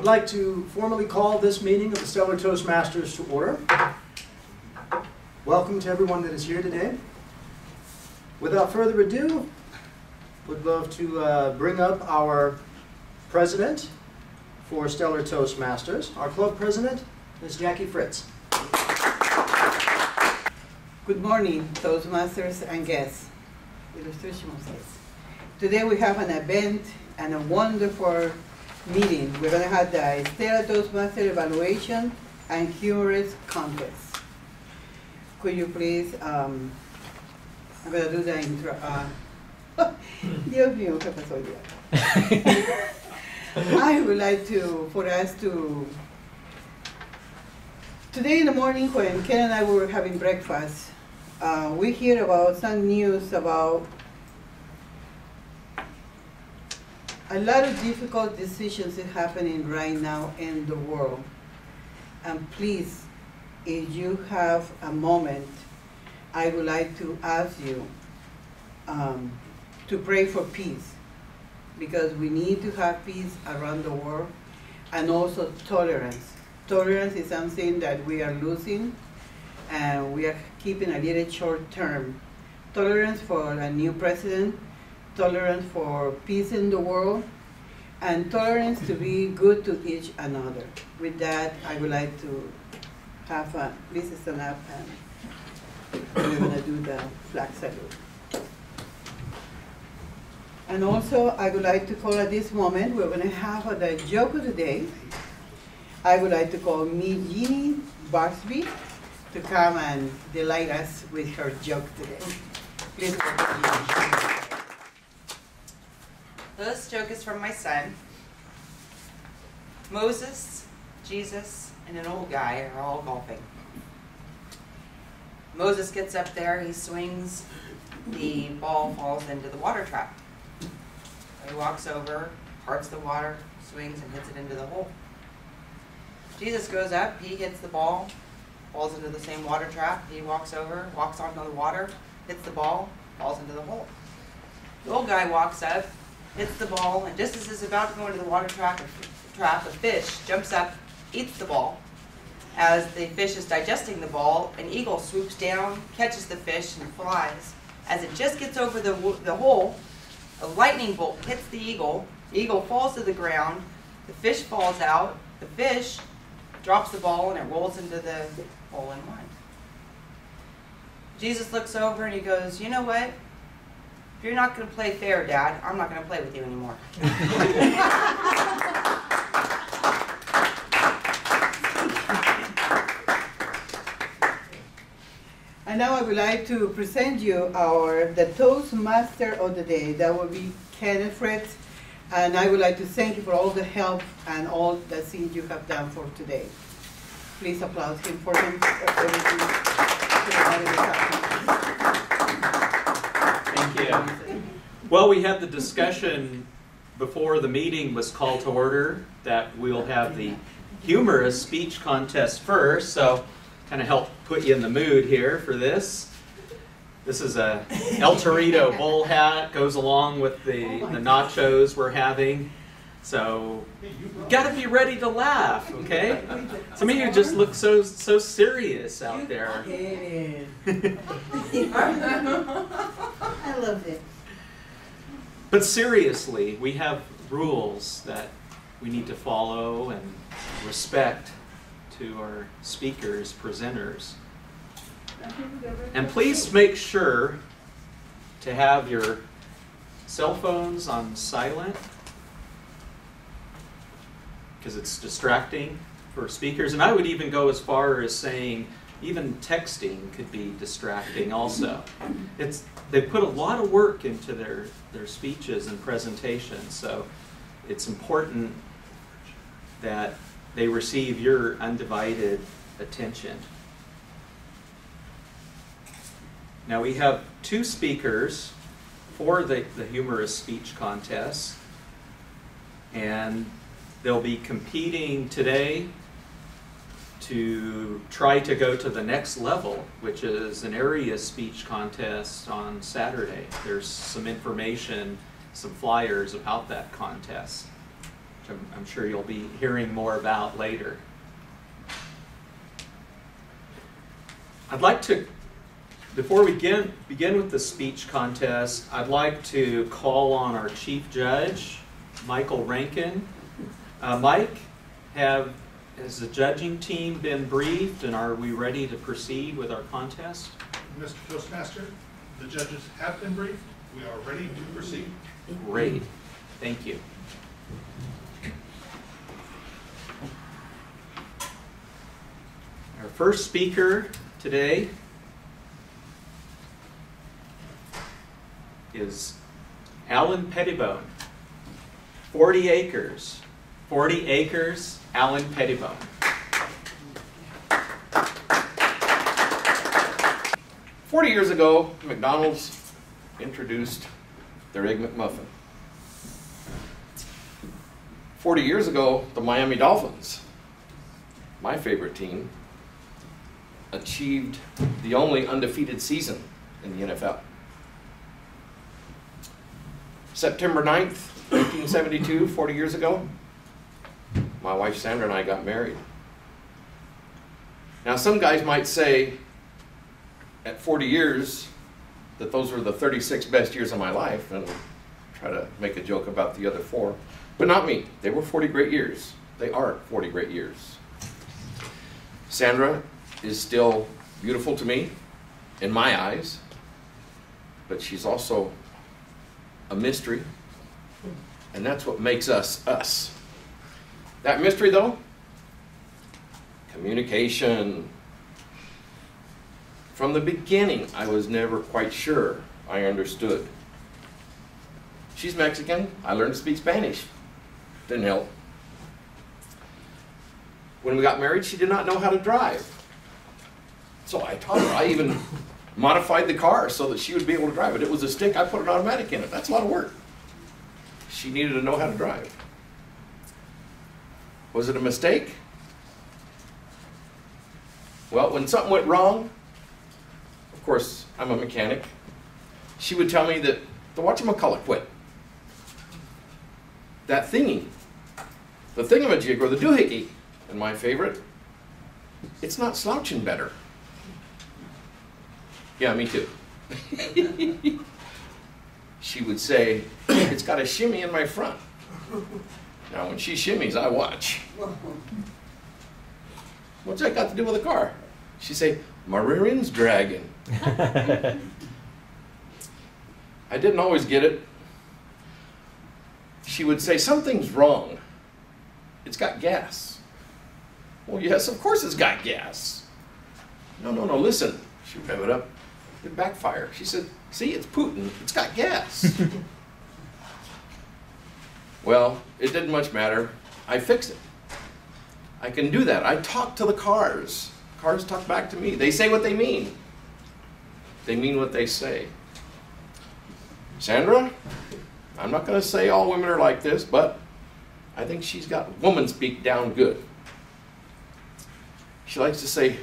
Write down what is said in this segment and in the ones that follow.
would like to formally call this meeting of the Stellar Toastmasters to order. Welcome to everyone that is here today. Without further ado, would love to bring up our president for Stellar Toastmasters, our club president, Ms. Jackie Fritz. Good morning, Toastmasters and guests. Today we have an event and a wonderful meeting. We're going to have the Stellar Toastmaster evaluation and humorous contest. Could you please, I'm going to do the intro. Dios mío, ¿qué pasó ya? I would like for us to, today in the morning when Ken and I were having breakfast, we hear about some news about a lot of difficult decisions are happening right now in the world. And please, if you have a moment, I would like to ask you to pray for peace, because we need to have peace around the world, and also tolerance. Tolerance is something that we are losing, and we are keeping a little short term. Tolerance for a new president, tolerance for peace in the world, and tolerance to be good to each another. With that, I would like to have please stand up, and we're going to do the flag salute. And also, I would like to call at this moment, we're going to have the joke of the day. I would like to call me Jeannie Barsby to come and delight us with her joke today. Please welcome Jeannie. This joke is from my son. Moses, Jesus, and an old guy are all golfing. Moses gets up there, he swings, the ball falls into the water trap. He walks over, parts the water, swings, and hits it into the hole. Jesus goes up, he hits the ball, falls into the same water trap. He walks over, walks onto the water, hits the ball, falls into the hole. The old guy walks up, hits the ball, and just as it's about to go into the water trap, a fish jumps up, eats the ball. As the fish is digesting the ball, an eagle swoops down, catches the fish, and flies. As it just gets over the hole, a lightning bolt hits the eagle falls to the ground, the fish falls out, the fish drops the ball, and it rolls into the hole in one. Jesus looks over and he goes, "You know what? If you're not going to play fair, Dad, I'm not going to play with you anymore." And now I would like to present you the Toastmaster of the day. That will be Kenneth Fritz. And I would like to thank you for all the help and all the things you have done for today. Please applaud him for everything. Thank you. Well, we had the discussion before the meeting was called to order that we'll have the humorous speech contest first, so kind of help put you in the mood here for this. This is a El Torito bull hat, goes along with the nachos we're having. So you gotta be ready to laugh, okay? Some of you just look so serious out there. I love it. But seriously, we have rules that we need to follow and respect to our speakers, presenters. And please make sure to have your cell phones on silent, because it's distracting for speakers. And I would even go as far as saying even texting could be distracting also. They put a lot of work into their speeches and presentations, so it's important that they receive your undivided attention. Now we have two speakers for the humorous speech contest, and they'll be competing today to try to go to the next level, which is an area speech contest on Saturday. There's some information, some flyers about that contest, which I'm sure you'll be hearing more about later. I'd like to, before we begin with the speech contest, I'd like to call on our Chief Judge, Michael Rankin. Mike, has the judging team been briefed, and are we ready to proceed with our contest? Mr. Toastmaster, the judges have been briefed. We are ready to proceed. Great. Thank you. Our first speaker today is Alan Pettibone. 40 acres. 40 acres, Alan Pettibone. Years ago, McDonald's introduced their Egg McMuffin. 40 years ago, the Miami Dolphins, my favorite team, achieved the only undefeated season in the NFL. September 9th, 1972, 40 years ago, my wife Sandra and I got married. Now, some guys might say at 40 years that those were the 36 best years of my life and try to make a joke about the other 4. But not me. They were 40 great years. They are 40 great years. Sandra is still beautiful to me in my eyes, but she's also a mystery, and that's what makes us us. That mystery, though, communication. From the beginning, I was never quite sure I understood. She's Mexican. I learned to speak Spanish. Didn't help. When we got married, she did not know how to drive. So I taught her. I even modified the car so that she would be able to drive it. It was a stick. I put an automatic in it. That's a lot of work. She needed to know how to drive. Was it a mistake? Well, when something went wrong, of course, I'm a mechanic, she would tell me that the whatchamacallit quit. That thingy, the thingamajig or the doohickey, and my favorite, it's not slouching better. Yeah, me too. She would say, it's got a shimmy in my front. Now, when she shimmies, I watch. What's that got to do with the car? She'd say, my rear end's dragging. I didn't always get it. She would say, something's wrong. It's got gas. Well, yes, of course it's got gas. No, listen. She'd rev it up. It'd backfire. She said, see, it's Putin. It's got gas. Well, it didn't much matter. I fixed it. I can do that. I talk to the cars. Cars talk back to me. They say what they mean. They mean what they say. Sandra, I'm not going to say all women are like this, but I think she's got woman speak down good. She likes to say,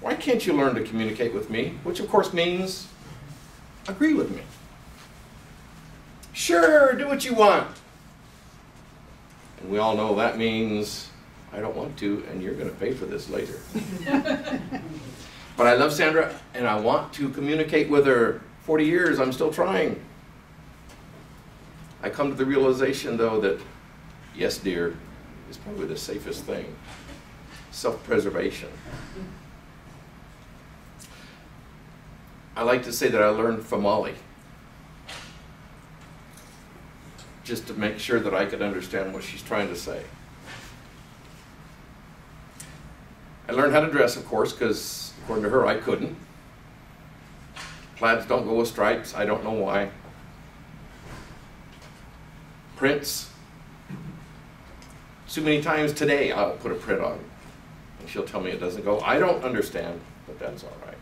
why can't you learn to communicate with me? Which of course means, agree with me. Sure, do what you want. And we all know that means, I don't want to, and you're going to pay for this later. But I love Sandra, and I want to communicate with her. 40 years, I'm still trying. I come to the realization, though, that yes, dear, is probably the safest thing. Self-preservation. I like to say that I learned Famali, just to make sure that I could understand what she's trying to say. I learned how to dress, of course, because according to her, I couldn't. Plaids don't go with stripes. I don't know why. Prints. Too many times today, I'll put a print on, and she'll tell me it doesn't go. I don't understand, but that's all right.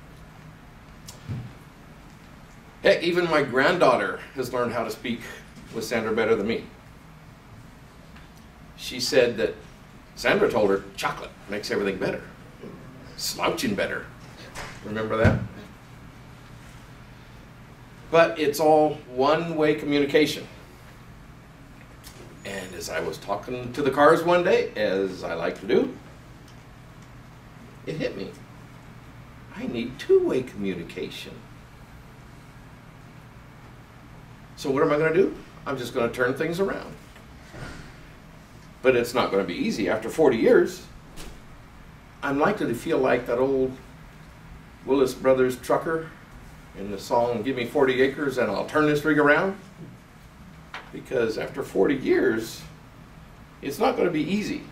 Heck, even my granddaughter has learned how to speak with Sandra better than me. She said that Sandra told her chocolate makes everything better. Slouching better. Remember that? But it's all one-way communication. And as I was talking to the cars one day, as I like to do, it hit me. I need two-way communication. So what am I going to do? I'm just going to turn things around. But it's not going to be easy. After 40 years, I'm likely to feel like that old Willis Brothers trucker in the song, "Give me 40 acres and I'll turn this rig around." Because after 40 years, it's not going to be easy.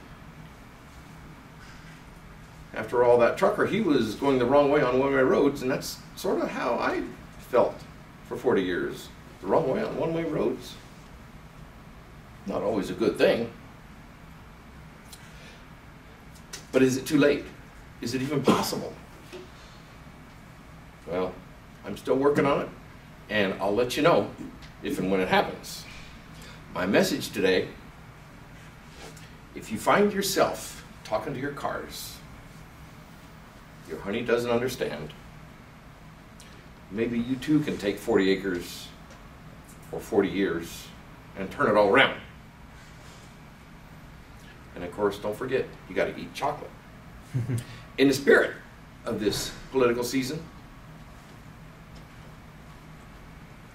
After all, that trucker, he was going the wrong way on one-way roads, and that's sort of how I felt for 40 years. The wrong way on one-way roads. Not always a good thing. But is it too late? Is it even possible? Well, I'm still working on it, and I'll let you know if and when it happens. My message today, if you find yourself talking to your cars, your honey doesn't understand, maybe you too can take 40 acres or 40 years and turn it all around. And of course, don't forget, you got to eat chocolate. In the spirit of this political season,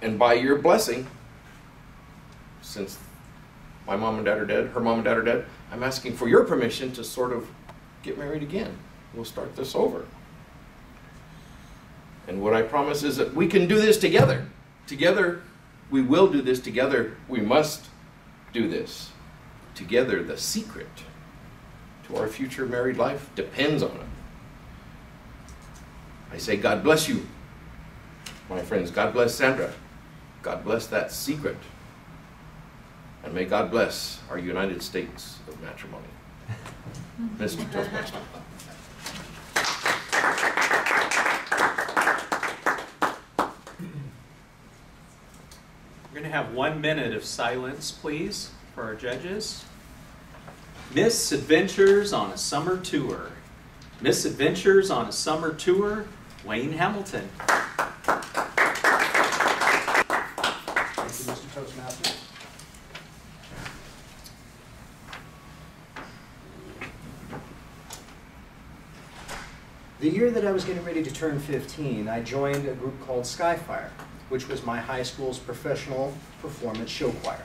and by your blessing, since my mom and dad are dead, her mom and dad are dead, I'm asking for your permission to sort of get married again. We'll start this over. And what I promise is that we can do this together. Together, we will do this together. We must do this. Together, the secret to our future married life depends on it. I say, God bless you, my friends. God bless Sandra. God bless that secret. And may God bless our United States of matrimony. Mr. Toastmaster. We're going to have 1 minute of silence, please, for our judges. Misadventures on a Summer Tour. Misadventures on a Summer Tour, Wayne Hamilton. Thank you, Mr. Toastmaster. The year that I was getting ready to turn 15, I joined a group called Skyfire, which was my high school's professional performance show choir.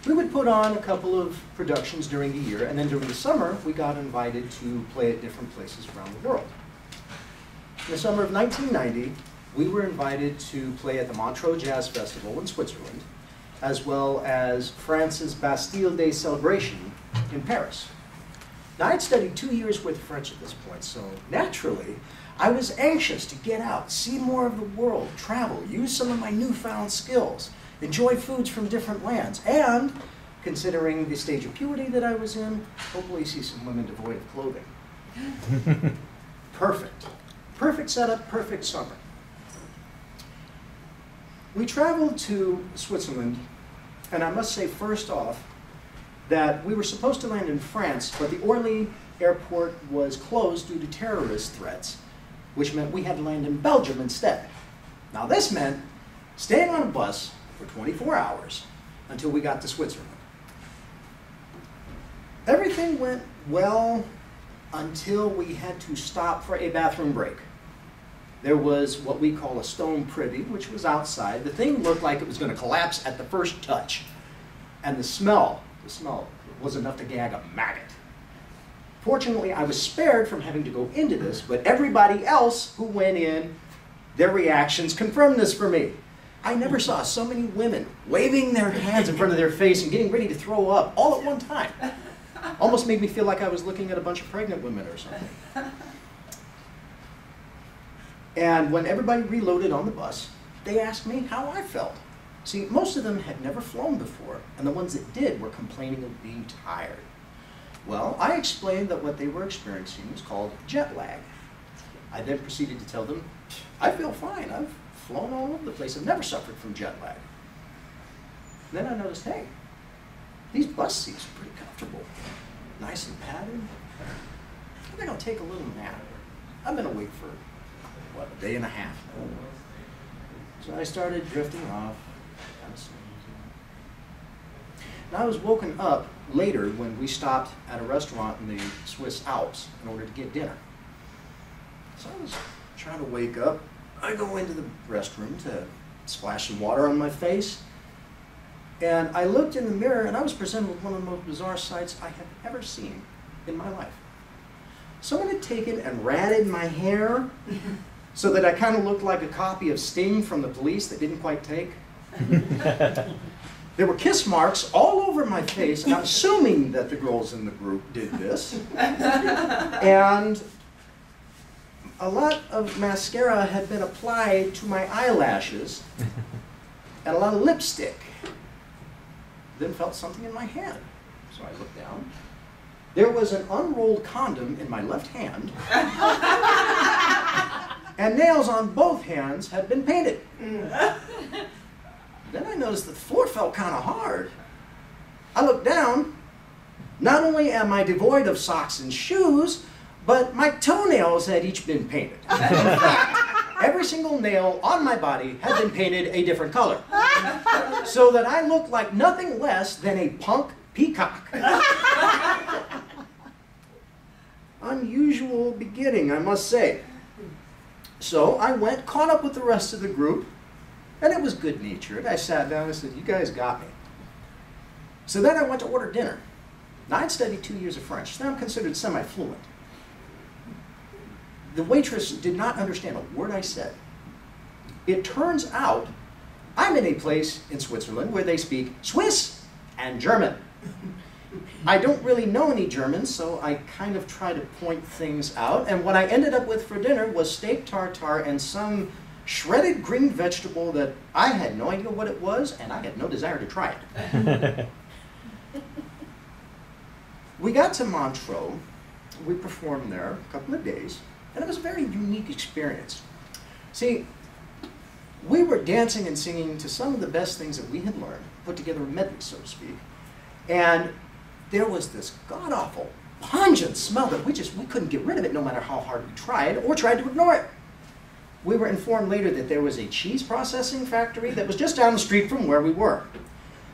We would put on a couple of productions during the year, and then during the summer, we got invited to play at different places around the world. In the summer of 1990, we were invited to play at the Montreux Jazz Festival in Switzerland, as well as France's Bastille Day celebration in Paris. Now, I'd studied 2 years worth of French at this point, so naturally, I was anxious to get out, see more of the world, travel, use some of my newfound skills, enjoy foods from different lands, and, considering the stage of puberty that I was in, hopefully see some women devoid of clothing. Perfect. Perfect setup, perfect summer. We traveled to Switzerland, and I must say first off that we were supposed to land in France, but the Orly airport was closed due to terrorist threats, which meant we had to land in Belgium instead. Now this meant staying on a bus for 24 hours until we got to Switzerland. Everything went well until we had to stop for a bathroom break. There was what we call a stone privy, which was outside. The thing looked like it was going to collapse at the first touch. And the smell was enough to gag a maggot. Fortunately, I was spared from having to go into this, but everybody else who went in, their reactions confirmed this for me. I never saw so many women waving their hands in front of their face and getting ready to throw up all at one time. Almost made me feel like I was looking at a bunch of pregnant women or something. And when everybody reloaded on the bus, they asked me how I felt. See, most of them had never flown before, and the ones that did were complaining of being tired. Well, I explained that what they were experiencing was called jet lag. I then proceeded to tell them, I feel fine. I've flown all over the place. I've never suffered from jet lag. And then I noticed, hey, these bus seats are pretty comfortable. Nice and padded. I think I'll take a little nap. I've been awake for, what, a day and a half now. So I started drifting off. And I was woken up later when we stopped at a restaurant in the Swiss Alps in order to get dinner. So I was trying to wake up. I go into the restroom to splash some water on my face. And I looked in the mirror and I was presented with one of the most bizarre sights I have ever seen in my life. Someone had taken and ratted my hair so that I kind of looked like a copy of Sting from the Police that didn't quite take. There were kiss marks all over my face, and I'm assuming that the girls in the group did this. And a lot of mascara had been applied to my eyelashes, and a lot of lipstick. Then felt something in my hand. So I looked down. There was an unrolled condom in my left hand, and nails on both hands had been painted. Then I noticed that the floor felt kind of hard. I looked down. Not only am I devoid of socks and shoes, but my toenails had each been painted. In fact, every single nail on my body had been painted a different color, so that I looked like nothing less than a punk peacock. Unusual beginning, I must say. So I went, caught up with the rest of the group, and it was good-natured. I sat down and said, "You guys got me." So then I went to order dinner. Now, I'd studied 2 years of French, so now I'm considered semi-fluent. The waitress did not understand a word I said. It turns out I'm in a place in Switzerland where they speak Swiss and German. I don't really know any German, so I kind of try to point things out. And what I ended up with for dinner was steak tartare and some shredded green vegetable that I had no idea what it was, and I had no desire to try it. We got to Montreux. We performed there a couple of days, and it was a very unique experience. See, we were dancing and singing to some of the best things that we had learned, put together a medley, so to speak. And there was this god-awful, pungent smell that we couldn't get rid of it no matter how hard we tried or tried to ignore it. We were informed later that there was a cheese processing factory that was just down the street from where we were.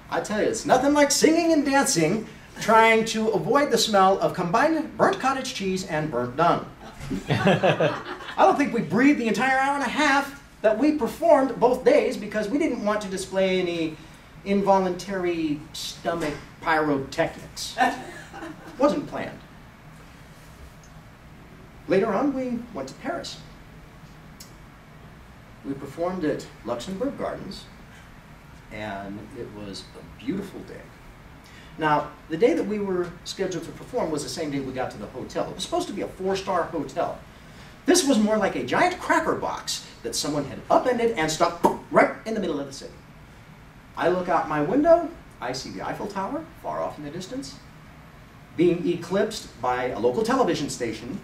I tell you, it's nothing like singing and dancing, trying to avoid the smell of combined burnt cottage cheese and burnt dung. I don't think we breathed the entire hour and a half that we performed both days because we didn't want to display any involuntary stomach pyrotechnics. Wasn't planned. Later on, we went to Paris. We performed at Luxembourg Gardens, and it was a beautiful day. Now, the day that we were scheduled to perform was the same day we got to the hotel. It was supposed to be a 4-star hotel. This was more like a giant cracker box that someone had upended and stuck right in the middle of the city. I look out my window, I see the Eiffel Tower, far off in the distance, being eclipsed by a local television station,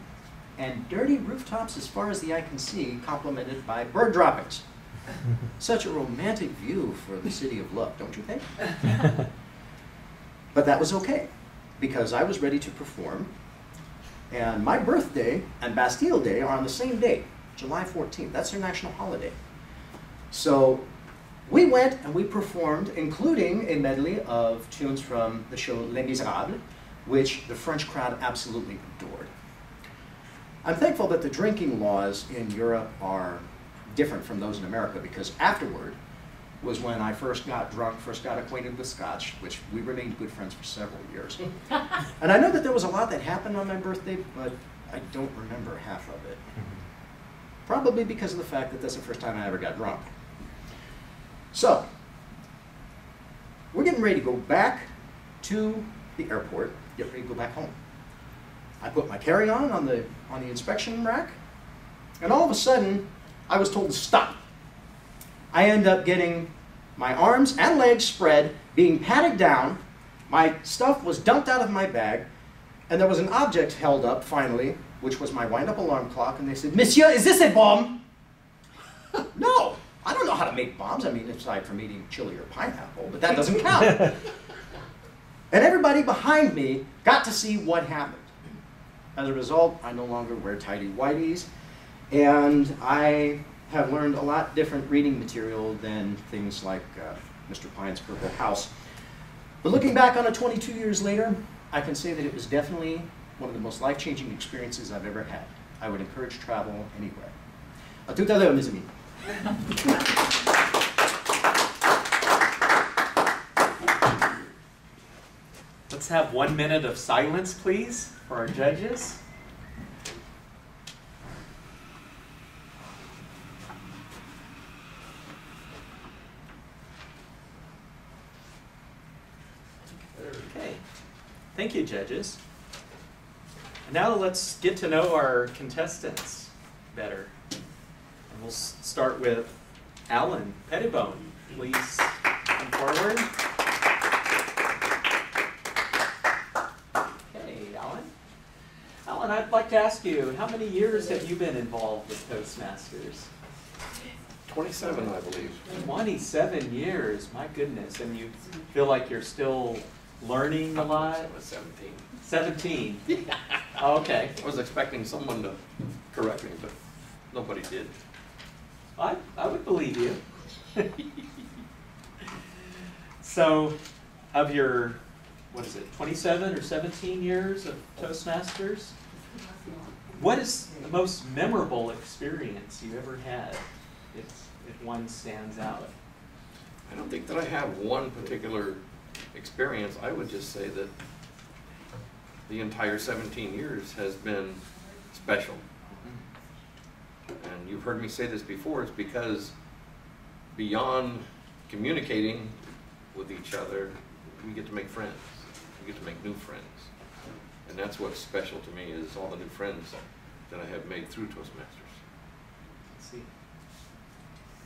and dirty rooftops as far as the eye can see, complemented by bird droppings. Such a romantic view for the city of love, don't you think? But that was okay, because I was ready to perform, and my birthday and Bastille Day are on the same day, July 14th. That's their national holiday. So we went and we performed, including a medley of tunes from the show Les Miserables, which the French crowd absolutely adored. I'm thankful that the drinking laws in Europe are different from those in America, because afterward was when I first got drunk, first got acquainted with Scotch, which we remained good friends for several years. And I know that there was a lot that happened on my birthday, but I don't remember half of it. Probably because of the fact that that's the first time I ever got drunk. So, we're getting ready to go back to the airport, get ready to go back home. I put my carry-on on the inspection rack, and all of a sudden, I was told to stop. I end up getting my arms and legs spread, being patted down, my stuff was dumped out of my bag, and there was an object held up, finally, which was my wind-up alarm clock, and they said, "Monsieur, is this a bomb?" No, I don't know how to make bombs. I mean, aside from eating chili or pineapple, but that doesn't count. And everybody behind me got to see what happened. As a result, I no longer wear tighty-whities, and I have learned a lot different reading material than things like Mr. Pine's Purple House. But looking back on it 22 years later, I can say that it was definitely one of the most life-changing experiences I've ever had. I would encourage travel anywhere. A tout à l'heure, mes amis. Let's have 1 minute of silence, please, for our judges. Okay. Thank you, judges. And now let's get to know our contestants better. And we'll start with Alan Pettibone. Please come forward. Alan, I'd like to ask you, how many years have you been involved with Toastmasters? 27, I believe. 27 years, my goodness. And you feel like you're still learning a lot? I was 17. 17? Okay. I was expecting someone to correct me, but nobody did. I would believe you. So, of your, what is it, 27 or 17 years of Toastmasters? What is the most memorable experience you ever had, if one stands out? I don't think that I have one particular experience. I would just say that the entire 17 years has been special. And you've heard me say this before, it's because beyond communicating with each other, we get to make friends. We get to make new friends. And that's what's special to me, is all the new friends that I have made through Toastmasters. Let's see.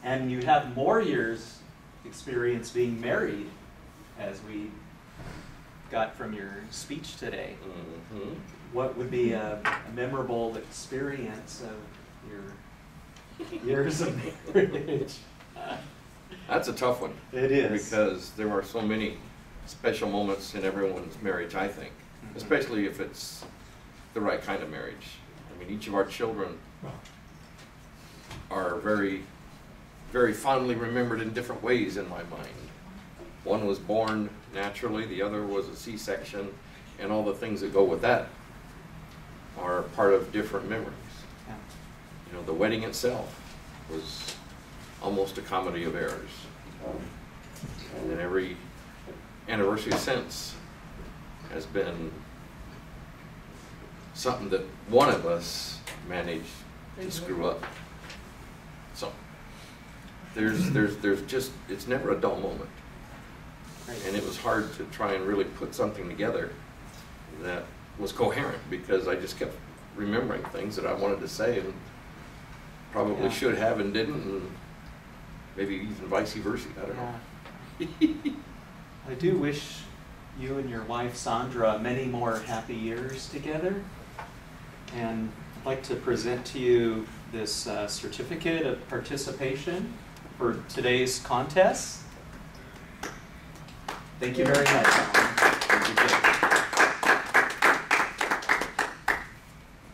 And you have more years experience being married, as we got from your speech today. Mm-hmm. What would be a memorable experience of your years of marriage? That's a tough one. It is. Because there are so many special moments in everyone's marriage, I think. Mm-hmm. Especially if it's the right kind of marriage. I mean, each of our children are very, very fondly remembered in different ways in my mind. One was born naturally, the other was a C-section, and all the things that go with that are part of different memories. Yeah. You know, the wedding itself was almost a comedy of errors. And then every anniversary since has been something that one of us managed to screw up. So there's just, it's never a dull moment. And it was hard to try and really put something together that was coherent, because I just kept remembering things that I wanted to say and probably should have and didn't, and maybe even vice versa, I don't know. I do wish you and your wife Sandra many more happy years together. And I'd like to present to you this certificate of participation for today's contest. Thank you very much, Alan.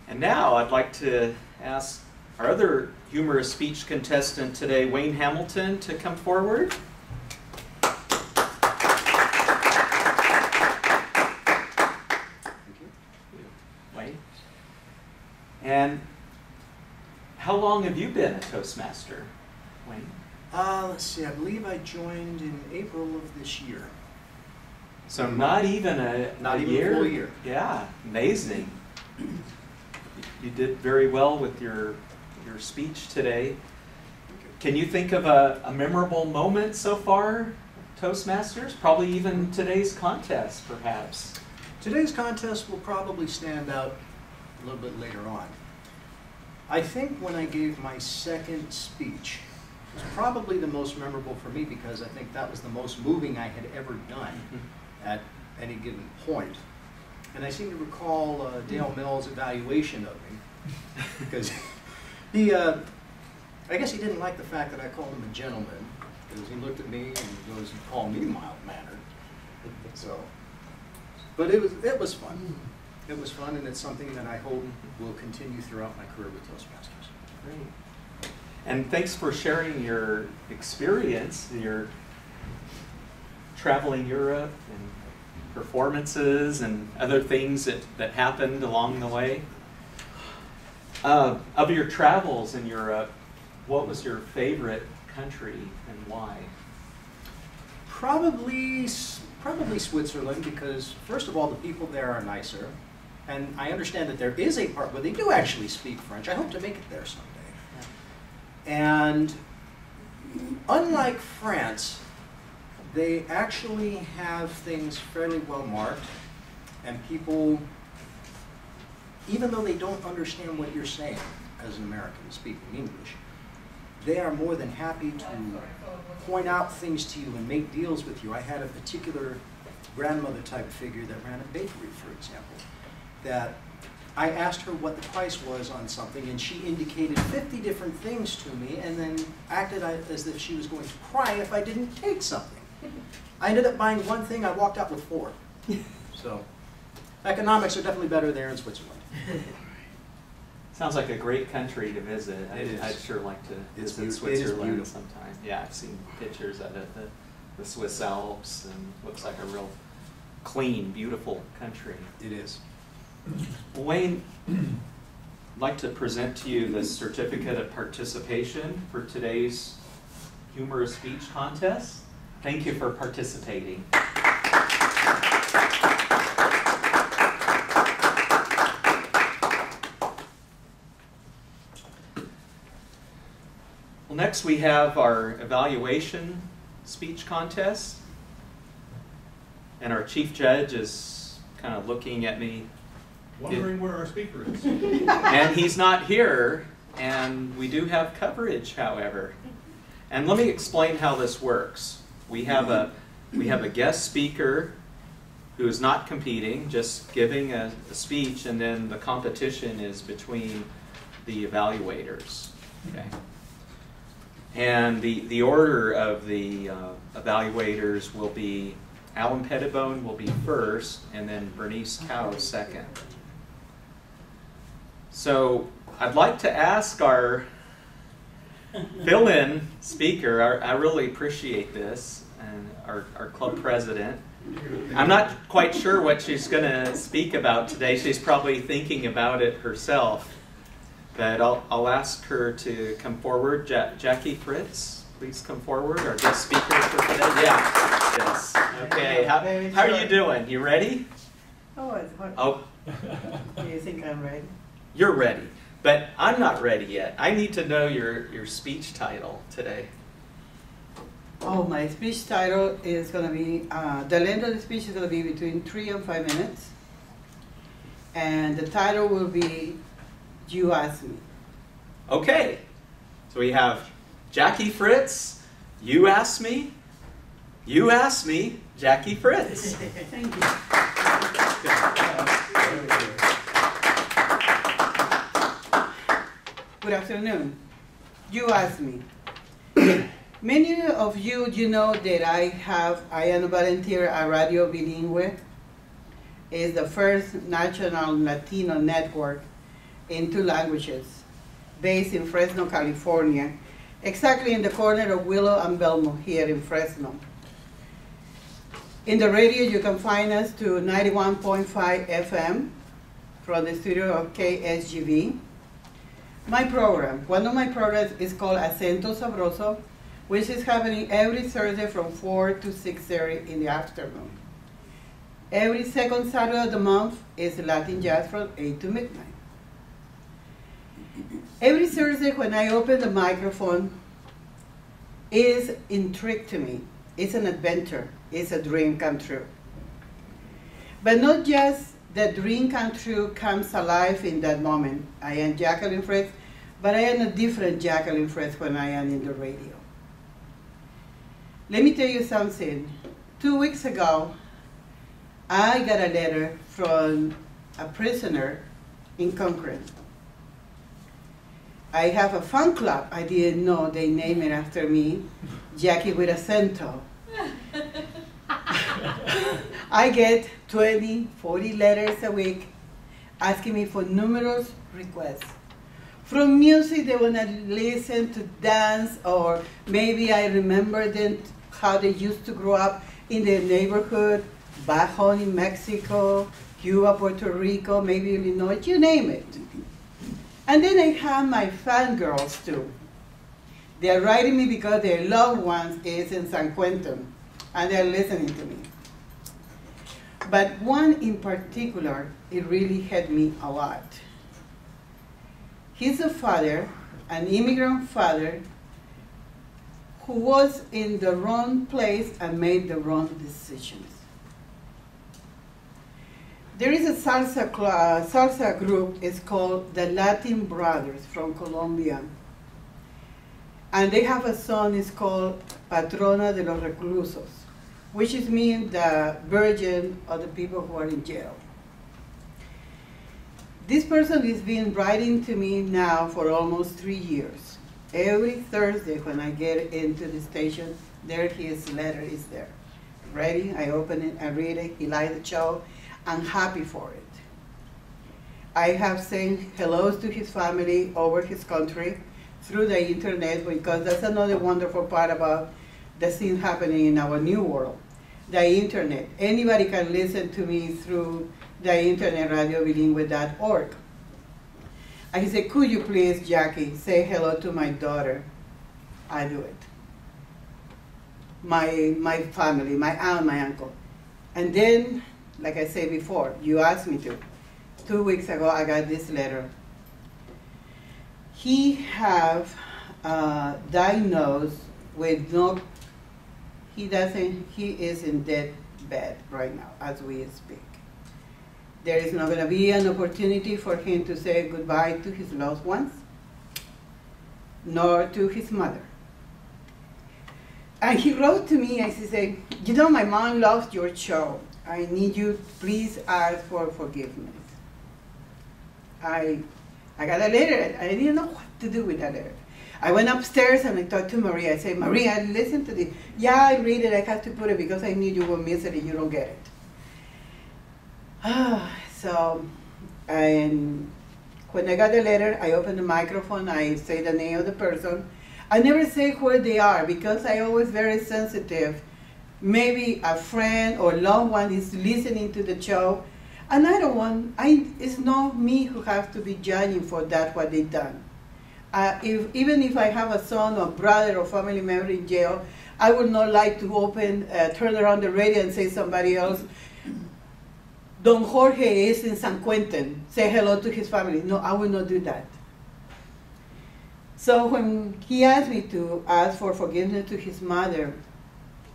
And now I'd like to ask our other humorous speech contestant today, Wayne Hamilton, to come forward. Wayne. And how long have you been a Toastmaster, Wayne? Let's see, I believe I joined in April of this year. So not even a full year. Yeah, amazing. You did very well with your speech today. Can you think of a memorable moment so far, Toastmasters? Probably even today's contest, perhaps. Today's contest will probably stand out a little bit later on. I think when I gave my second speech, it was probably the most memorable for me, because I think that was the most moving I had ever done at any given point. And I seem to recall Dale Mill's evaluation of me, because he, I guess he didn't like the fact that I called him a gentleman, because he looked at me and he goes, "You call me mild-mannered." So, but it was fun. It was fun, and it's something that I hope will continue throughout my career with Toastmasters. Great. And thanks for sharing your experience, your traveling Europe and performances and other things that happened along the way. Of your travels in Europe, what was your favorite country and why? Probably Switzerland, because first of all, the people there are nicer. And I understand that there is a part where they do actually speak French. I hope to make it there someday. And unlike France, they actually have things fairly well marked, and people, even though they don't understand what you're saying as an American speaking English, they are more than happy to point out things to you and make deals with you. I had a particular grandmother type figure that ran a bakery, for example, that I asked her what the price was on something, and she indicated 50 different things to me and then acted as if she was going to cry if I didn't take something. I ended up buying one thing, I walked out with 4. So, economics are definitely better there in Switzerland. Sounds like a great country to visit. I'd sure like to visit Switzerland sometime. Yeah, I've seen pictures of it, the Swiss Alps, and looks like a real clean, beautiful country. It is. Wayne, I'd like to present to you the certificate of participation for today's humorous speech contest. Thank you for participating. Well, next we have our evaluation speech contest. And our chief judge is kind of looking at me. Wondering where our speaker is. And he's not here, and we do have coverage, however. And let me explain how this works. We have a guest speaker who is not competing, just giving a speech, and then the competition is between the evaluators. Okay. And the order of the evaluators will be Alan Pettibone will be first, and then Bernice Cow second. So I'd like to ask our fill-in speaker, I really appreciate this, and our club president. I'm not quite sure what she's going to speak about today. She's probably thinking about it herself. But I'll ask her to come forward. Jackie Fritz, please come forward, our guest speaker for today. Yeah. Yes. Okay. How are you doing? You ready? Oh, it's hard. Oh. Do you think I'm ready? You're ready, but I'm not ready yet. I need to know your speech title today. Oh, my speech title is going to be, the length of the speech is going to be between 3 and 5 minutes. And the title will be, You Ask Me. Okay, so we have Jackie Fritz, You Ask Me, Jackie Fritz. Thank you. Good afternoon. You Ask Me. Many of you know that I am a volunteer at Radio Bilingue. It's the first national Latino network in 2 languages, based in Fresno, California, exactly in the corner of Willow and Belmont here in Fresno. In the radio, you can find us to 91.5 FM from the studio of KSGV. One of my programs is called Acento Sabroso, which is happening every Thursday from 4 to 6:30 in the afternoon. Every second Saturday of the month is Latin Jazz from 8 to midnight. Every Thursday when I open the microphone, it is intrigue to me. It's an adventure. It's a dream come true. But not just the dream come true comes alive in that moment. I am Jacqueline Fritz, but I am a different Jacqueline Fritz when I am in the radio. Let me tell you something. 2 weeks ago, I got a letter from a prisoner in Concord. I have a fan club. I didn't know they named it after me, Jackie with acento. I get 20, 40 letters a week asking me for numerous requests. From music they want to listen to dance, or maybe I remember them how they used to grow up in the neighborhood, back home in Mexico, Cuba, Puerto Rico, maybe Illinois, you name it. And then I have my fangirls too. They're writing me because their loved ones is in San Quentin, and they're listening to me. But one in particular, it really hit me a lot. He's a father, an immigrant father, who was in the wrong place and made the wrong decisions. There is a salsa group, it's called the Latin Brothers from Colombia. And they have a song, it's called Patrona de los Reclusos, which is mean the virgin of the people who are in jail. This person has been writing to me now for almost 3 years. Every Thursday when I get into the station, there his letter is there. Ready, I open it, I read it, he likes the show, I'm happy for it. I have sent hellos to his family over his country through the internet, because that's another wonderful part about the things happening in our new world. The internet. Anybody can listen to me through the internet, radiobilingüe.org. And he said, could you please, Jackie, say hello to my daughter? I do it. My family, my aunt, my uncle. And then, like I said before, you asked me to. 2 weeks ago, I got this letter. He have diagnosed with no, he is in dead bed right now as we speak. There is not going to be an opportunity for him to say goodbye to his loved ones, nor to his mother. And he wrote to me and he said, you know, my mom loves your show. I need you, please ask for forgiveness. I got a letter. I didn't know what to do with that letter. I went upstairs and I talked to Maria. I said, Maria, listen to this. Yeah, I read it. I have to put it because I knew you will miss it and you don't get it. So, and when I got the letter, I opened the microphone. I say the name of the person. I never say where they are because I always very sensitive. Maybe a friend or loved one is listening to the show. And I don't want, it's not me who has to be judging for that, what they've done. Even if I have a son or brother or family member in jail, I would not like to turn around the radio and say somebody else, Don Jorge is in San Quentin, say hello to his family. No, I will not do that. So when he asked me to ask for forgiveness to his mother,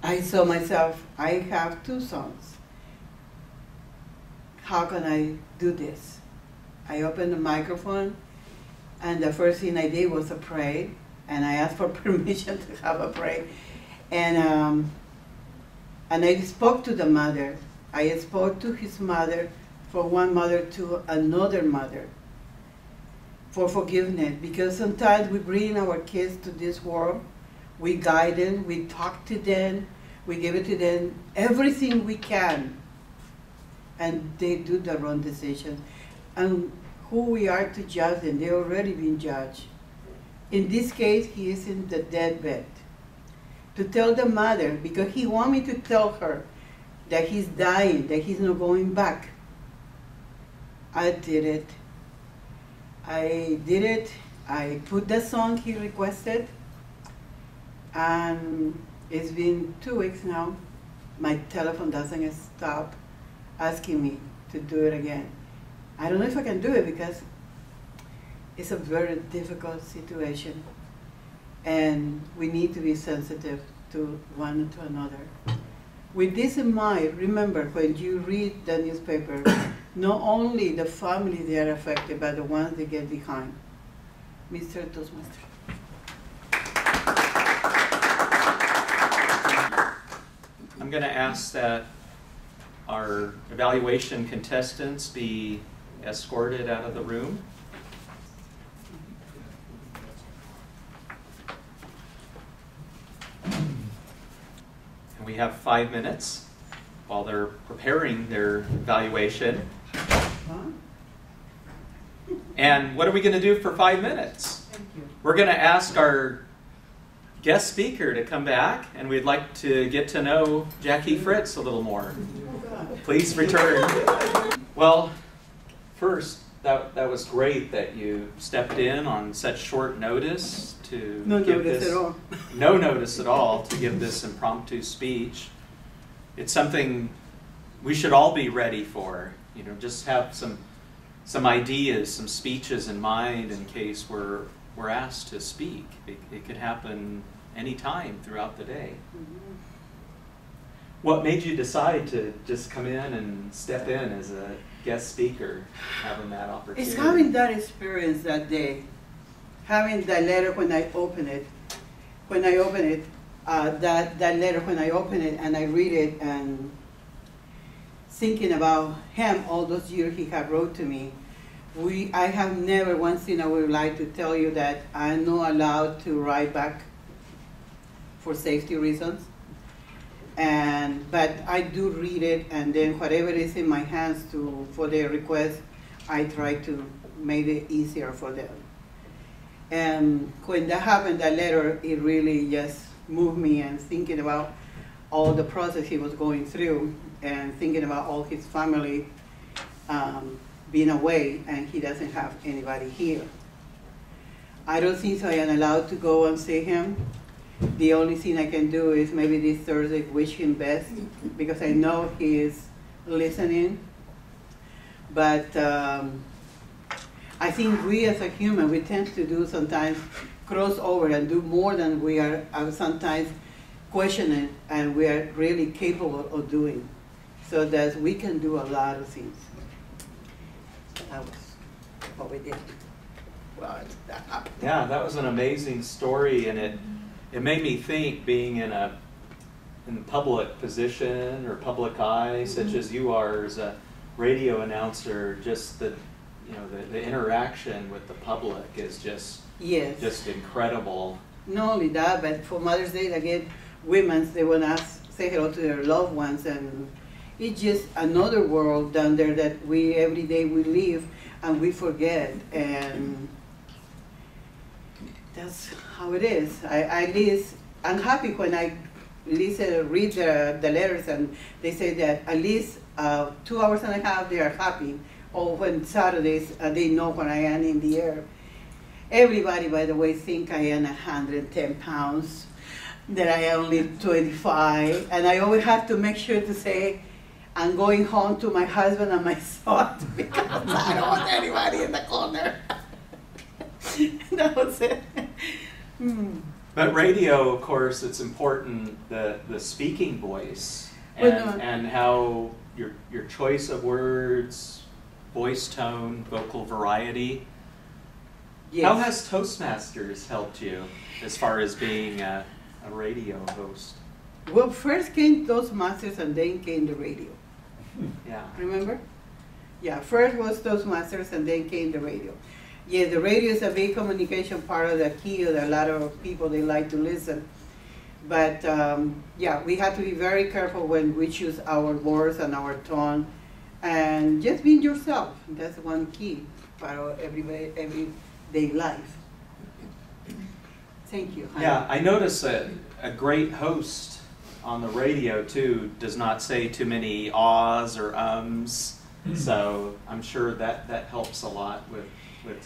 I saw myself, I have 2 sons. How can I do this? I opened the microphone, and the first thing I did was to pray, and I asked for permission to have a pray. And I spoke to the mother. I spoke to his mother, from one mother to another mother, for forgiveness. Because sometimes we bring our kids to this world, we guide them, we talk to them, we give it to them everything we can, and they do the wrong decision. And who we are to judge them? They've already been judged. In this case, he is in the deathbed. To tell the mother, because he wanted me to tell her that he's dying, that he's not going back. I did it. I put the song he requested, and it's been 2 weeks now. My telephone doesn't stop asking me to do it again. I don't know if I can do it because it's a very difficult situation, and we need to be sensitive to one and to another. With this in mind, remember when you read the newspaper, not only the family they are affected, but the ones they get behind. Mr. Toastmaster. I'm going to ask that our evaluation contestants be escorted out of the room. And we have 5 minutes while they're preparing their evaluation. And what are we going to do for 5 minutes? Thank you. We're going to ask our guest speaker to come back, and we'd like to get to know Jackie Fritz a little more. Please return. Well, first, that was great that you stepped in on such short notice to give this. No notice at all to give this impromptu speech. It's something we should all be ready for. You know, just have some ideas, some speeches in mind in case we're asked to speak. It could happen any time throughout the day. Mm-hmm. What made you decide to just come in and step in as a guest speaker, having that opportunity? It's having that experience that day, having that letter when I open it, that letter when I open it and I read it and thinking about him all those years he had wrote to me. I have never once in I would like to tell you that I'm not allowed to write back for safety reasons. But I do read it, and then whatever is in my hands for their request, I try to make it easier for them. And when that happened, that letter, it really just moved me, and thinking about all the process he was going through, and thinking about all his family being away, and he doesn't have anybody here. I don't think I am allowed to go and see him. The only thing I can do is maybe this Thursday wish him best, because I know he is listening. But I think we as a human, we tend to do sometimes cross over and do more than we are sometimes questioning and we are really capable of doing. So that we can do a lot of things. That was what we did. Well, that happened. Yeah, that was an amazing story, and it made me think, being in public position or public eye, such as you are as a radio announcer, just the interaction with the public is just incredible. Not only that, but for Mother's Day, again, women, they want to say hello to their loved ones, and it's just another world down there that every day we live and we forget, and that's how it is. I'm happy when I read the letters and they say that at least 2 hours and a half they are happy, or when Saturdays they know when I am in the air. Everybody, by the way, think I am 110 pounds, that I am only 25, and I always have to make sure to say I'm going home to my husband and my son, because I don't want anybody in the corner. That was it. But radio, of course, it's important, the speaking voice, and how your choice of words, voice tone, vocal variety. Yes. How has Toastmasters helped you as far as being a radio host? Well, first came Toastmasters and then came the radio. Yeah. Remember? Yeah, first was Toastmasters and then came the radio. Yeah, the radio is a big communication part of the key that a lot of people, they like to listen. But yeah, we have to be very careful when we choose our words and our tone, and just being yourself. That's one key part of everyday life. Thank you. Yeah, I notice that a great host on the radio too does not say too many ahs or ums, so I'm sure that helps a lot with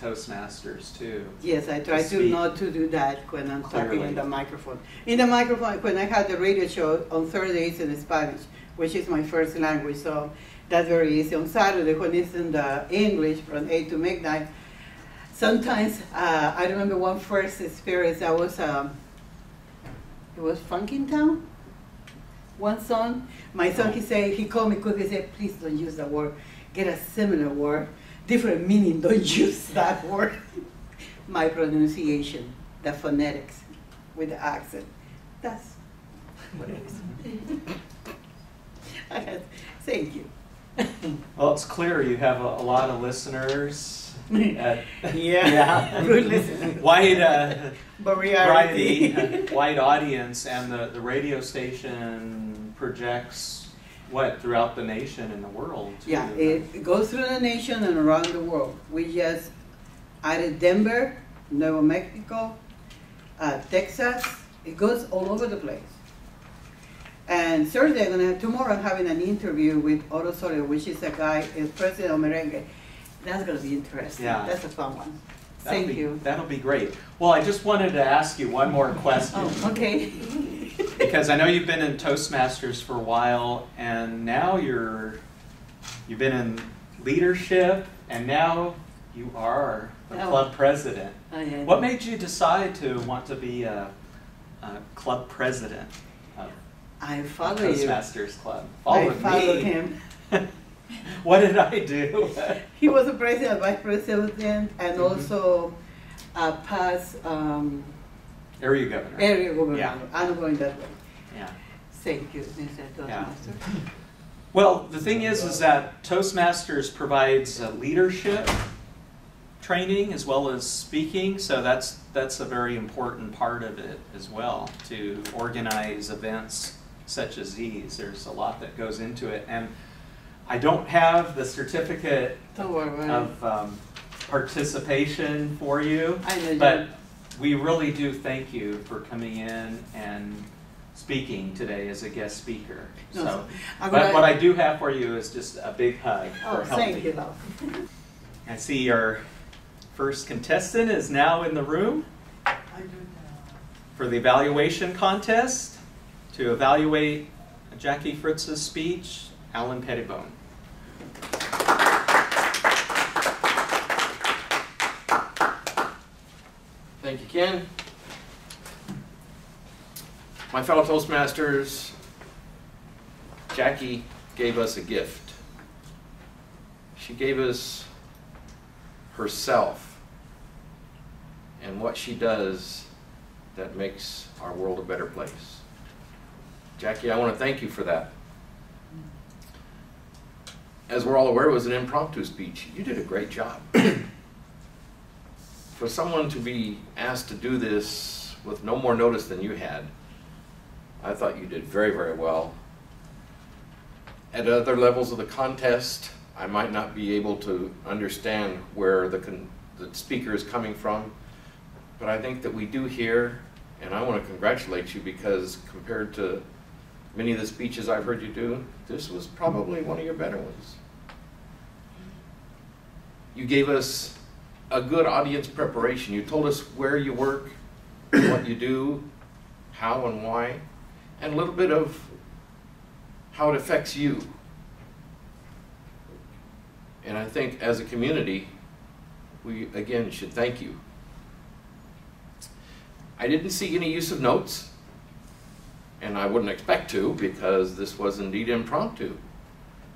Toastmasters too. Yes, I try to not to do that when I'm talking in the microphone. In the microphone, when I had the radio show on Thursdays in Spanish, which is my first language, so that's very easy. On Saturday, when it's in the English from 8 to midnight, sometimes I remember one first experience. That was it was Funkin' Town. One song, my son, he called me quickly. He said, "Please don't use that word. Get a similar word, different meaning. Don't use that word." My pronunciation, the phonetics, with the accent. That's what it is. Thank you. Well, it's clear you have a lot of listeners. Yeah, good listener. Wide variety, wide audience, and the radio station projects throughout the nation and the world too. Yeah, it goes through the nation and around the world. We just added Denver, Nuevo Mexico, Texas, It goes all over the place. And Thursday, tomorrow I'm having an interview with Otto Soler, which is a guy, is president of Merengue. That's gonna be interesting. Yeah. That's a fun one. That'll Thank be, you. That'll be great. Well, I just wanted to ask you one more question. Oh, okay. Because I know you've been in Toastmasters for a while, and now you've been in leadership, and now you are the club president. Oh, yeah. What made you decide to want to be a club president of I the follow you. Toastmasters Club? I Followed followed me. him. What did I do? He was a president, vice president, and Mm-hmm. also a past Area governor. area governor. Yeah. I'm going that way. Yeah. Thank you, Mr. Toastmaster. Well, the thing is that Toastmasters provides leadership training as well as speaking, so that's a very important part of it as well, to organize events such as these. There's a lot that goes into it, and I don't have the certificate Don't worry. of participation for you, I know you. but we really do thank you for coming in and speaking today as a guest speaker. No, So, I'm but gonna- what I do have for you is just a big hug Oh, for helping. thank you, love. I see our first contestant is now in the room for the evaluation contest to evaluate Jackie Fritz's speech, Alan Pettibone. Thank you, Ken. My fellow Toastmasters, Jackie gave us a gift. She gave us herself and what she does that makes our world a better place. Jackie, I want to thank you for that. As we're all aware, it was an impromptu speech. You did a great job. For someone to be asked to do this with no more notice than you had, I thought you did very, very well. At other levels of the contest, I might not be able to understand where the speaker is coming from, but I think that we do here, and I want to congratulate you because compared to many of the speeches I've heard you do, this was probably one of your better ones. You gave us a good audience preparation. You told us where you work, what you do, how and why, and a little bit of how it affects you. And I think as a community, we again should thank you. I didn't see any use of notes, and I wouldn't expect to because this was indeed impromptu.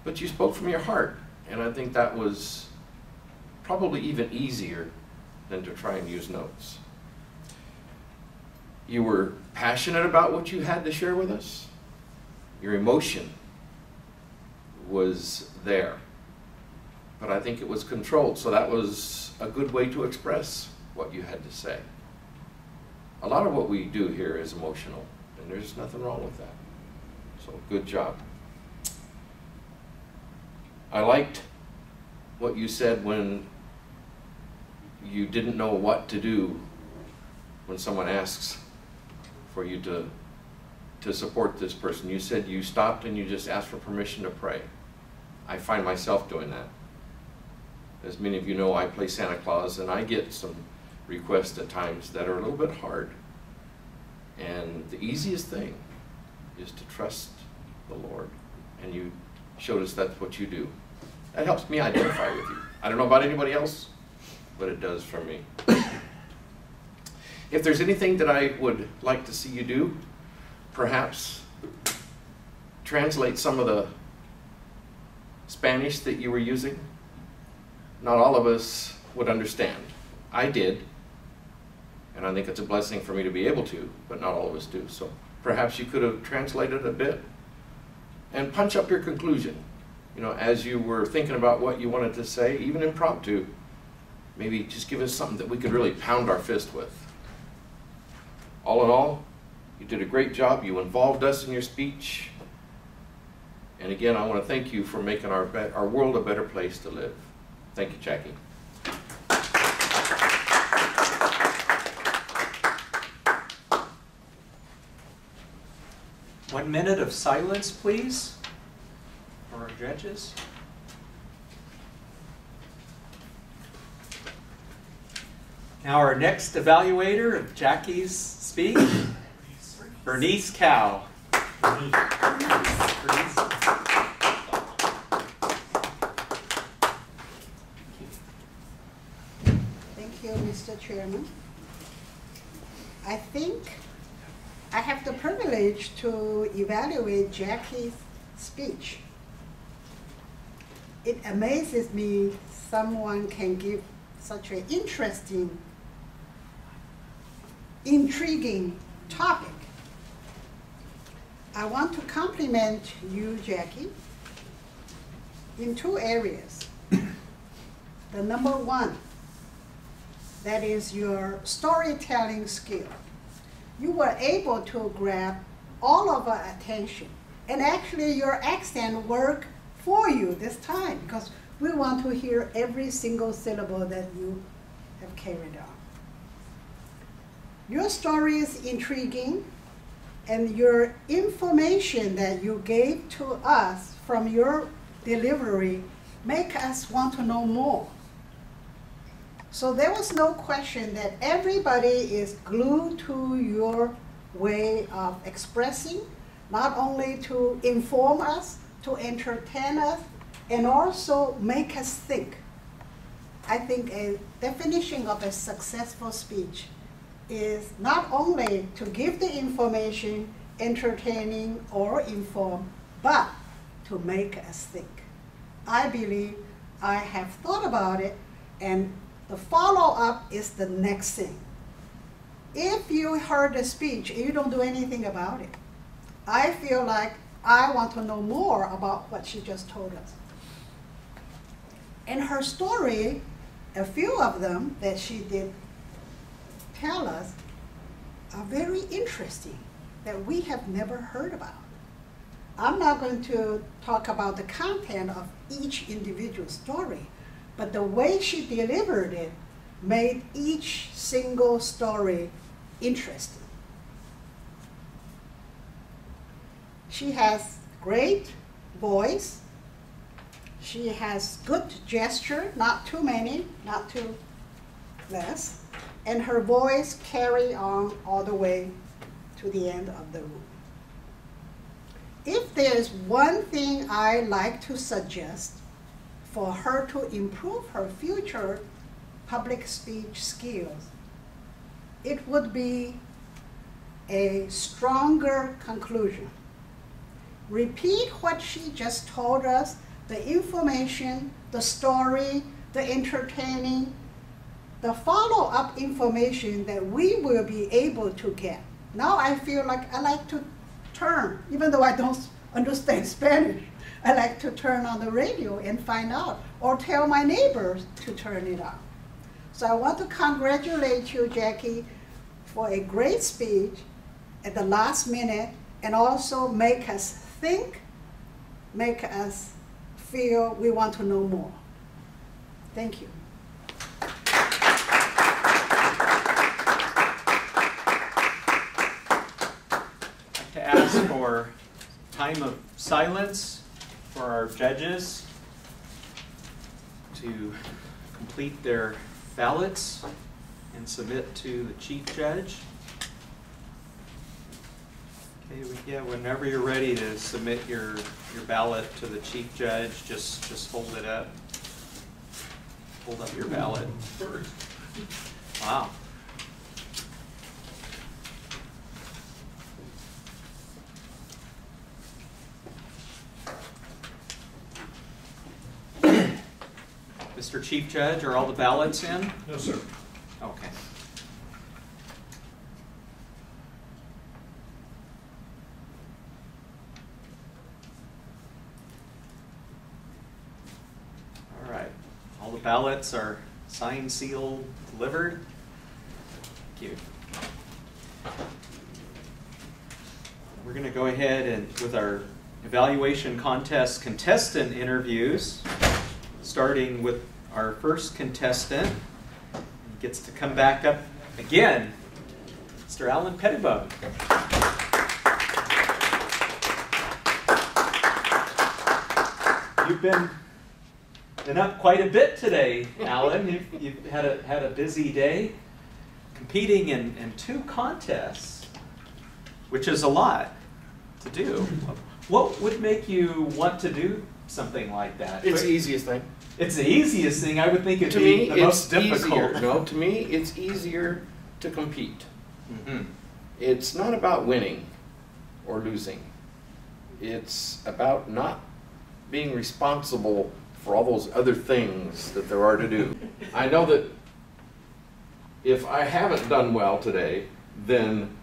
But you spoke from your heart, and I think that was probably even easier than to try and use notes. You were passionate about what you had to share with us. Your emotion was there, but I think it was controlled, so that was a good way to express what you had to say. A lot of what we do here is emotional, and there's nothing wrong with that. So good job. I liked what you said when you didn't know what to do when someone asks for you to support this person. You said you stopped and you just asked for permission to pray. I find myself doing that. As many of you know, I play Santa Claus, and I get some requests at times that are a little bit hard. And the easiest thing is to trust the Lord, and you showed us that's what you do. That helps me identify with you. I don't know about anybody else, but it does for me. If there's anything that I would like to see you do, perhaps translate some of the Spanish that you were using. Not all of us would understand. I did, and I think it's a blessing for me to be able to, but not all of us do. So perhaps you could have translated a bit and punch up your conclusion. You know, as you were thinking about what you wanted to say, even impromptu, maybe just give us something that we could really pound our fist with. All in all, you did a great job. You involved us in your speech. And again, I want to thank you for making our world a better place to live. Thank you, Jackie. 1 minute of silence, please, for our judges. Now our next evaluator of Jackie's speech, Bernice Cow. Bernice. Thank you, Mr. Chairman. I think I have the privilege to evaluate Jackie's speech. It amazes me someone can give such an interesting, intriguing topic. I want to compliment you, Jackie, in 2 areas. The number 1, that is your storytelling skill. You were able to grab all of our attention, and actually your accent worked for you this time, because we want to hear every single syllable that you have carried on. Your story is intriguing, and your information that you gave to us from your delivery make us want to know more. So there was no question that everybody is glued to your way of expressing, not only to inform us, to entertain us, and also make us think. I think a definition of a successful speech is not only to give the information, entertaining or inform, but to make us think. I believe I have thought about it, and the follow-up is the next thing. If you heard the speech and you don't do anything about it, I feel like I want to know more about what she just told us. And her story, a few of them that she did tell us, are very interesting, that we have never heard about. I'm not going to talk about the content of each individual story, but the way she delivered it made each single story interesting. She has great voice. She has good gesture, not too many, not too less. And her voice carry on all the way to the end of the room. If there's one thing I like to suggest for her to improve her future public speech skills, it would be a stronger conclusion. Repeat what she just told us, the information, the story, the entertaining, the follow-up information that we will be able to get. Now I feel like I like to turn, even though I don't understand Spanish, I like to turn on the radio and find out, or tell my neighbors to turn it on. So I want to congratulate you, Jackie, for a great speech at the last minute, and also make us think, make us feel we want to know more. Thank you. To ask for time of silence for our judges to complete their ballots and submit to the chief judge. Okay, yeah, whenever you're ready to submit your ballot to the chief judge, just hold it up. Hold up your ballot. Wow. Mr. Chief Judge, are all the ballots in? No, sir. Okay. All right. All the ballots are signed, sealed, delivered. Thank you. We're going to go ahead and with our evaluation contest contestant interviews, starting with our first contestant. He gets to come back up again, Mr. Alan Pettibone. you've been up quite a bit today, Alan. You've had a busy day, competing in 2 contests, which is a lot to do. What would make you want to do something like that? It's the easiest thing. It's the easiest thing. I would think it'd To be me, the most difficult. easier. No, to me, it's easier to compete. Mm-hmm. It's not about winning or losing. It's about not being responsible for all those other things that there are to do. I know that if I haven't done well today, then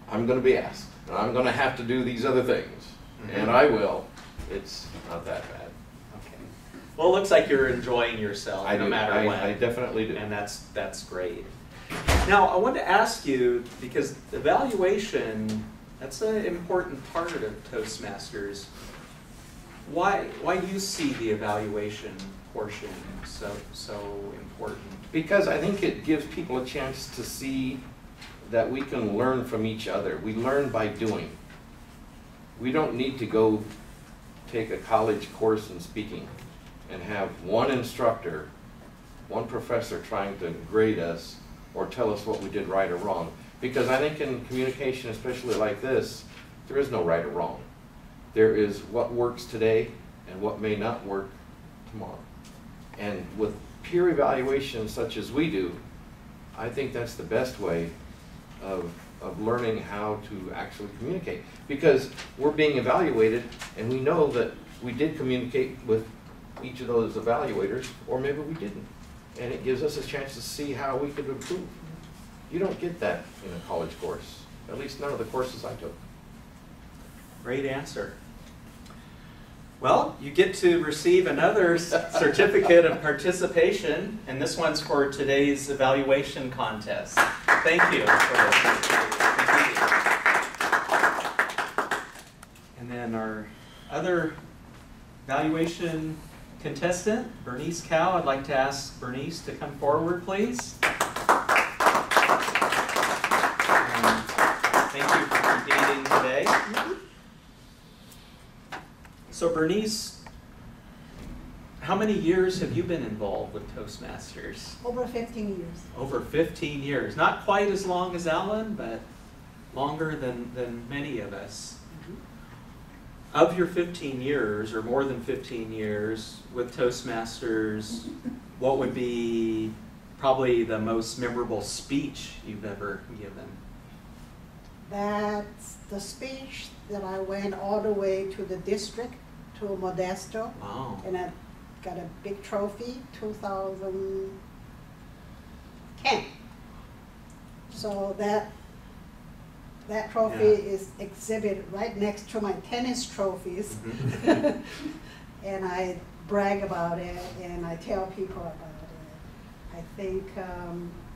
I'm going to be asked. And I'm going to have to do these other things. Mm-hmm. And I will. It's not that bad. Okay. Well, it looks like you're enjoying yourself no matter what. I definitely do. And that's great. Now, I want to ask you, because evaluation, that's an important part of Toastmasters. Why do you see the evaluation portion so important? Because I think it gives people a chance to see that we can learn from each other. We learn by doing. We don't need to go take a college course in speaking and have one instructor, one professor trying to grade us or tell us what we did right or wrong. Because I think in communication, especially like this, there is no right or wrong. There is what works today and what may not work tomorrow. And with peer evaluation such as we do, I think that's the best way of learning how to actually communicate. Because we're being evaluated and we know that we did communicate with each of those evaluators, or maybe we didn't. And it gives us a chance to see how we could improve. You don't get that in a college course, at least none of the courses I took. Great answer. Well, you get to receive another certificate of participation, and this one's for today's evaluation contest. Thank you. And then our other evaluation contestant, Bernice Cow. I'd like to ask Bernice to come forward, please. And thank you for competing today. So Bernice, how many years have you been involved with Toastmasters? Over 15 years. Over 15 years. Not quite as long as Alan, but longer than many of us. Of your 15 years, or more than 15 years with Toastmasters, what would be probably the most memorable speech you've ever given? That's the speech that I went all the way to the district, to Modesto. Wow. And I got a big trophy, 2010. So that trophy is exhibited right next to my tennis trophies. Mm-hmm. And I brag about it and I tell people about it. I think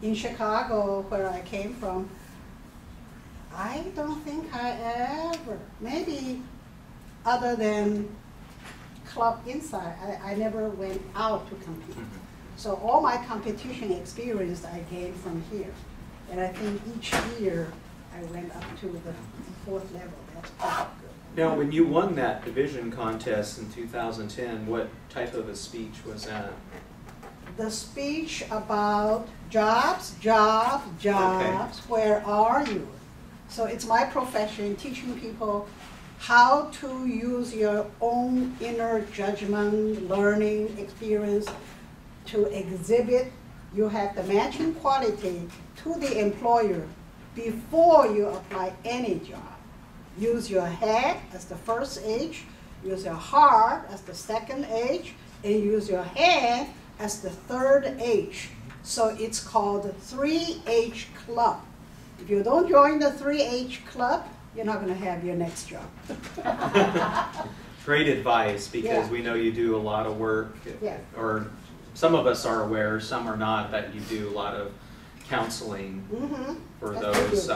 in Chicago, where I came from, I don't think I ever, maybe other than club inside, I never went out to compete. Mm-hmm. So all my competition experience I gained from here. And I think each year I went up to the 4th level. That's pretty good. Now, when you won that division contest in 2010, what type of a speech was that? The speech about jobs, jobs, jobs, where are you? So it's my profession, teaching people how to use your own inner judgment, learning experience to exhibit. You have the matching quality to the employer before you apply any job. Use your head as the first H, use your heart as the second H, and use your hand as the third H. So it's called the 3H Club. If you don't join the 3H Club, you're not going to have your next job. Great advice, because we know you do a lot of work, or some of us are aware, some are not, that you do a lot of counseling for those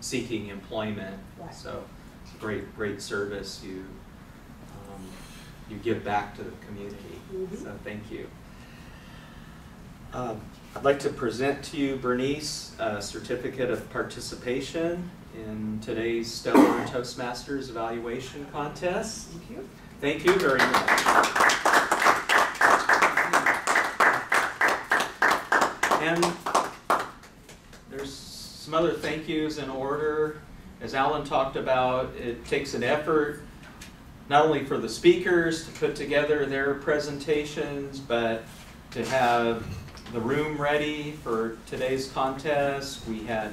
seeking employment. Right. So it's a great service you give back to the community. So thank you. I'd like to present to you, Bernice, a certificate of participation in today's Stellar Toastmasters evaluation contest. Thank you. Thank you very much. And there's some other thank yous in order. As Alan talked about, it takes an effort not only for the speakers to put together their presentations, but to have the room ready for today's contest. We had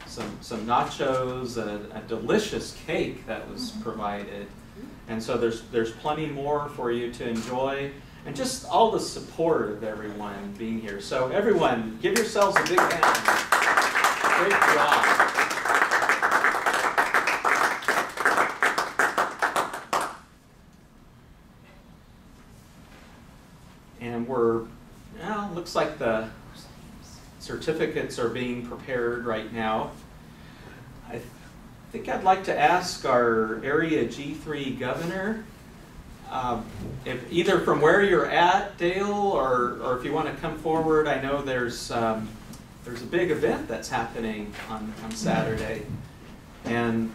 some nachos, a delicious cake that was provided. And so there's plenty more for you to enjoy. And just all the support of everyone being here. So everyone, give yourselves a big hand. Great job. And looks like the certificates are being prepared right now. I think I'd like to ask our Area G3 Governor, if either from where you're at, Dale, or if you want to come forward. I know there's a big event that's happening on Saturday, and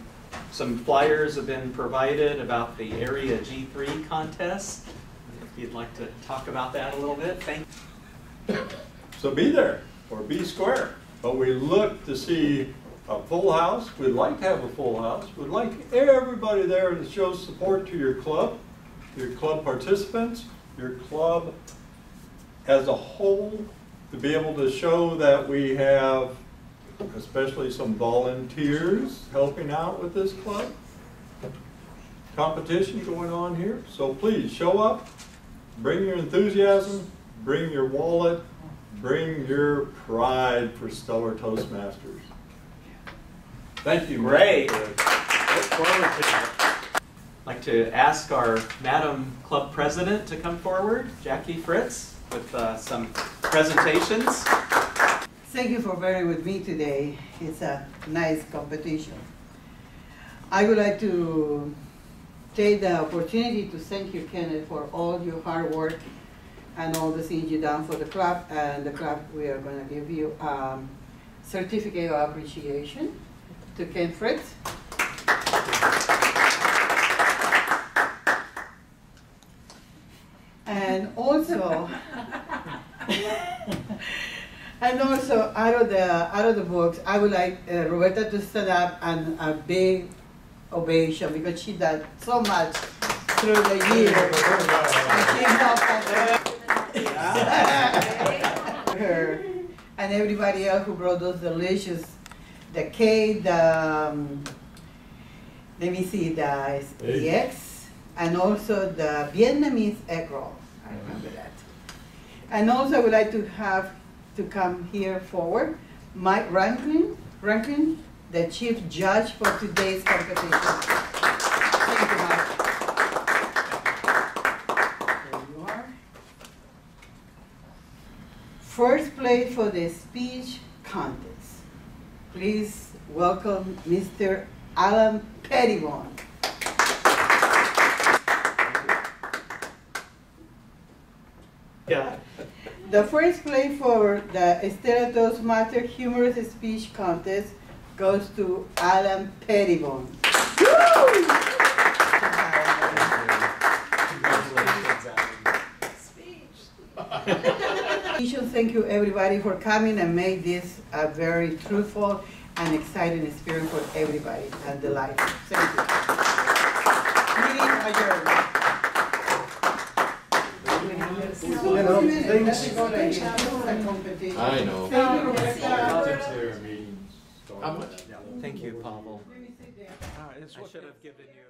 some flyers have been provided about the Area G3 contest. If you'd like to talk about that a little bit, thank you. So be there, or be square. But we look to see a full house. We'd like to have a full house. We'd like everybody there to show support to your club participants, your club as a whole, to be able to show that we have especially some volunteers helping out with this club. Competition going on here. So please show up, bring your enthusiasm, bring your wallet, bring your pride for Stellar Toastmasters. Thank you. Great. Look forward to it. I'd like to ask our Madam Club President to come forward, Jackie Fritz, with some presentations. Thank you for bearing with me today. It's a nice competition. I would like to take the opportunity to thank you, Kenneth, for all your hard work and all the things you've done for the club. And the club, we are going to give you a certificate of appreciation to Ken Fritz. And also, out of the books, I would like Roberta to stand up and a big ovation, because she did so much through the years. And she helped her and everybody else who brought those delicious, the cake, the let me see, the eggs, and also the Vietnamese egg roll. I remember that. And also I would like to have to come here forward, Mike Rankin, the chief judge for today's competition. Thank you, Mike. There you are. First place for the speech contest. Please welcome Mr. Alan Pettibone. Yeah. The first place for the Stellar Toastmaster humorous speech contest goes to Alan Pettibone. Thank you everybody for coming and make this a very truthful and exciting experience for everybody and delightful. Thank you. Meeting adjourned. I know. How much? Thank you, Pavel. I should have given you